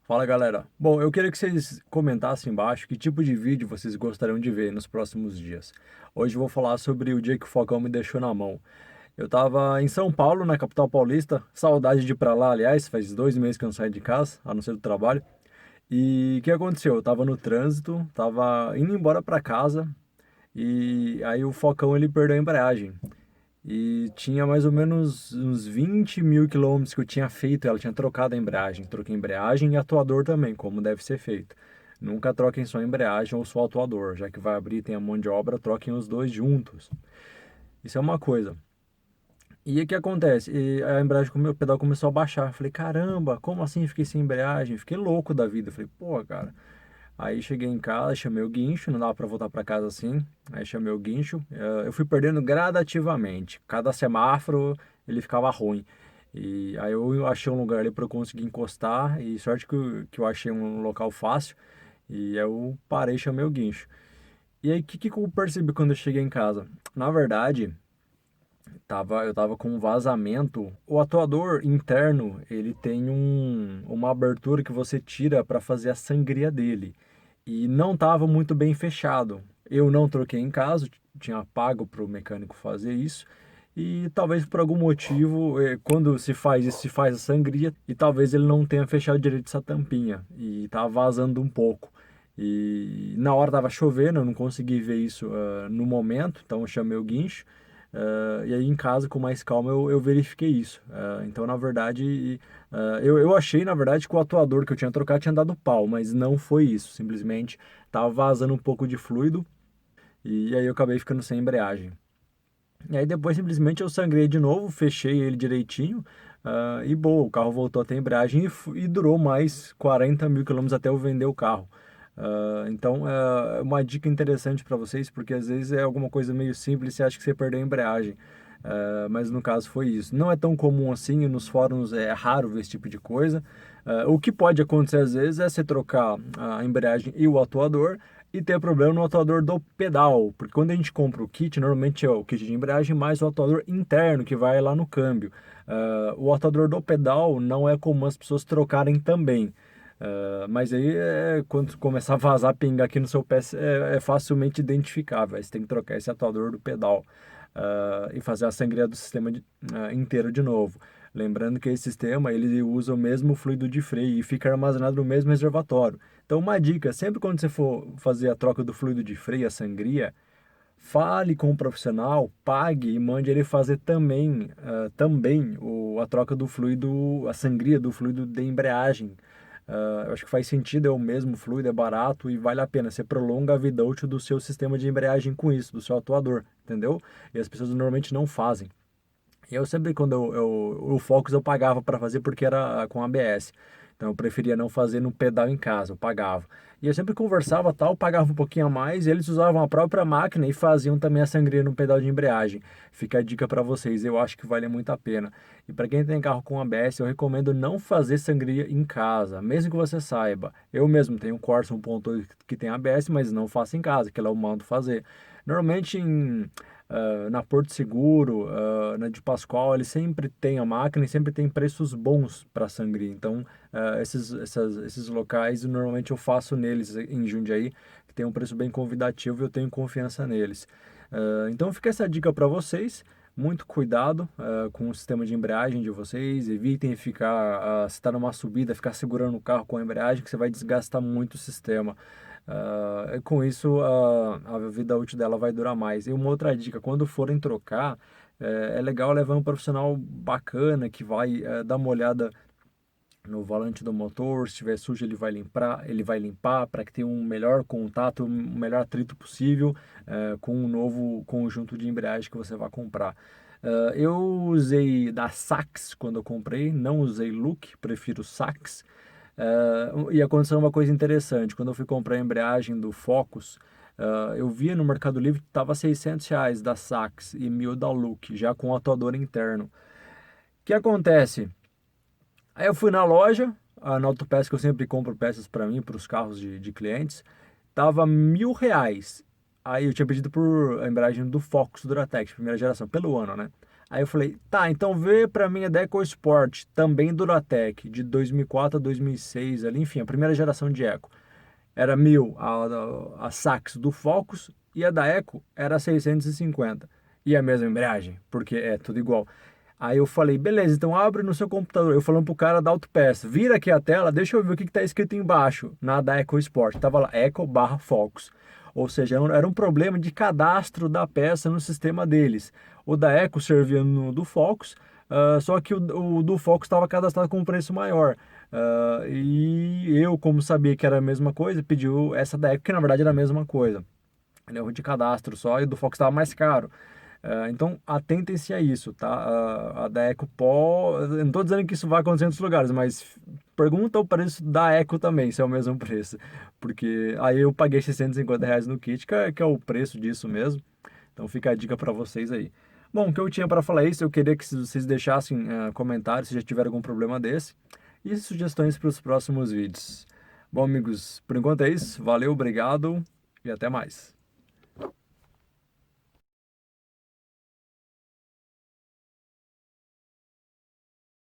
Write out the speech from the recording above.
Fala galera. Bom, eu queria que vocês comentassem embaixo que tipo de vídeo vocês gostariam de ver nos próximos dias. Hoje eu vou falar sobre o dia que o Falcão me deixou na mão. Eu tava em São Paulo, na capital paulista, saudade de ir pra lá, aliás, faz 2 meses que eu não saio de casa, a não ser do trabalho. E o que aconteceu? Eu tava no trânsito, tava indo embora pra casa e aí o Falcão ele perdeu a embreagem. E tinha mais ou menos uns 20 mil quilômetros que eu tinha feito. Ela tinha trocado a embreagem. Troquei embreagem e atuador também, como deve ser feito. Nunca troquem só a embreagem ou só o atuador. Já que vai abrir e tem a mão de obra, troquem os dois juntos. Isso é uma coisa. E o que acontece? E a embreagem, o pedal começou a baixar. Falei, caramba, como assim fiquei sem embreagem? Fiquei louco da vida. Falei, pô, cara. Aí cheguei em casa, chamei o guincho, não dava pra voltar pra casa assim. Aí chamei o guincho, eu fui perdendo gradativamente. Cada semáforo ele ficava ruim. E aí eu achei um lugar ali pra eu conseguir encostar. E sorte que eu achei um local fácil. E eu parei e chamei o guincho. E aí o que eu percebi quando eu cheguei em casa? Na verdade, eu tava com um vazamento. O atuador interno, ele tem uma abertura que você tira para fazer a sangria dele. E não estava muito bem fechado. Eu não troquei em casa, tinha pago para o mecânico fazer isso. E talvez por algum motivo, quando se faz isso, se faz a sangria, e talvez ele não tenha fechado direito essa tampinha. E tava vazando um pouco. E na hora tava chovendo, eu não consegui ver isso no momento, então eu chamei o guincho. E aí em casa, com mais calma, eu verifiquei isso. Então, na verdade, eu achei, na verdade, que o atuador que eu tinha trocado tinha dado pau, mas não foi isso. Simplesmente tava vazando um pouco de fluido e aí eu acabei ficando sem embreagem. E aí depois simplesmente eu sangrei de novo, fechei ele direitinho e boa, o carro voltou a ter embreagem e durou mais 40 mil quilômetros até eu vender o carro. Então é uma dica interessante para vocês, porque às vezes é alguma coisa meio simples e você acha que você perdeu a embreagem. Mas no caso foi isso. Não é tão comum assim, e nos fóruns é raro ver esse tipo de coisa. O que pode acontecer às vezes é você trocar a embreagem e o atuador e ter problema no atuador do pedal, porque quando a gente compra o kit, normalmente é o kit de embreagem mais o atuador interno que vai lá no câmbio. O atuador do pedal não é comum as pessoas trocarem também. Mas aí quando começar a vazar, pingar aqui no seu pé, é facilmente identificável. Aí você tem que trocar esse atuador do pedal e fazer a sangria do sistema inteiro de novo. Lembrando que esse sistema ele usa o mesmo fluido de freio e fica armazenado no mesmo reservatório. Então, uma dica: sempre quando você for fazer a troca do fluido de freio, a sangria, fale com o profissional, pague e mande ele fazer também a troca do fluido, a sangria do fluido de embreagem. Eu acho que faz sentido, é o mesmo fluido, é barato e vale a pena. Você prolonga a vida útil do seu sistema de embreagem com isso, do seu atuador, entendeu? E as pessoas normalmente não fazem. E eu sempre, quando o Focus eu pagava para fazer porque era com ABS. Então eu preferia não fazer no pedal em casa, eu pagava. E eu sempre conversava tal, pagava um pouquinho a mais, e eles usavam a própria máquina e faziam também a sangria no pedal de embreagem. Fica a dica para vocês, eu acho que vale muito a pena. E para quem tem carro com ABS, eu recomendo não fazer sangria em casa, mesmo que você saiba. Eu mesmo tenho um Corsa 1.8 que tem ABS, mas não faço em casa, que lá eu mando fazer. Normalmente na Porto Seguro, na de Pascoal, ele sempre tem a máquina e sempre tem preços bons para sangria. Então, esses locais, normalmente eu faço neles em Jundiaí, que tem um preço bem convidativo e eu tenho confiança neles. Então, fica essa dica para vocês. Muito cuidado com o sistema de embreagem de vocês. Evitem ficar, se está numa subida, ficar segurando o carro com a embreagem, que você vai desgastar muito o sistema. Com isso, a vida útil dela vai durar mais. E uma outra dica: quando forem trocar, é legal levar um profissional bacana que vai dar uma olhada no volante do motor. Se estiver sujo, ele vai limpar para que tenha um melhor contato, um melhor atrito possível com o novo conjunto de embreagem que você vai comprar. Eu usei da Sachs quando eu comprei, não usei Look, prefiro Sachs. E aconteceu uma coisa interessante: quando eu fui comprar a embreagem do Focus, eu via no Mercado Livre que estava R$ 600 da Sachs e 1.000 da Look, já com atuador interno. O que acontece? Aí eu fui na loja, na Autopeça, que eu sempre compro peças para mim, para os carros de clientes, tava R$ 1.000. Aí eu tinha pedido por a embreagem do Focus Duratec, primeira geração, pelo ano, né? Aí eu falei, tá, então vê pra mim a da EcoSport, também Duratec, de 2004 a 2006, ali, enfim, a primeira geração de Eco. Era 1000 a Sax do Focus e a da Eco era 650. E a mesma embreagem, porque é tudo igual. Aí eu falei, beleza, então abre no seu computador. Eu falando pro cara da Autopass, vira aqui a tela, deixa eu ver o que tá escrito embaixo, na da EcoSport. Tava lá, Eco/Focus. Ou seja, era um problema de cadastro da peça no sistema deles. O da Eco servia no do Focus, só que o do Focus estava cadastrado com um preço maior. E eu, como sabia que era a mesma coisa, pediu essa da Eco, que na verdade era a mesma coisa. Ele erro de cadastro só, e o do Fox estava mais caro. Então, atentem-se a isso, tá? A da Eco eu não estou dizendo que isso vai acontecer em outros lugares, mas pergunta o preço da Eco também, se é o mesmo preço. Porque aí eu paguei R$ 650 no kit, que é o preço disso mesmo. Então fica a dica para vocês aí. Bom, o que eu tinha para falar é isso. Eu queria que vocês deixassem comentários se já tiver algum problema desse e sugestões para os próximos vídeos. Bom, amigos, por enquanto é isso. Valeu, obrigado e até mais.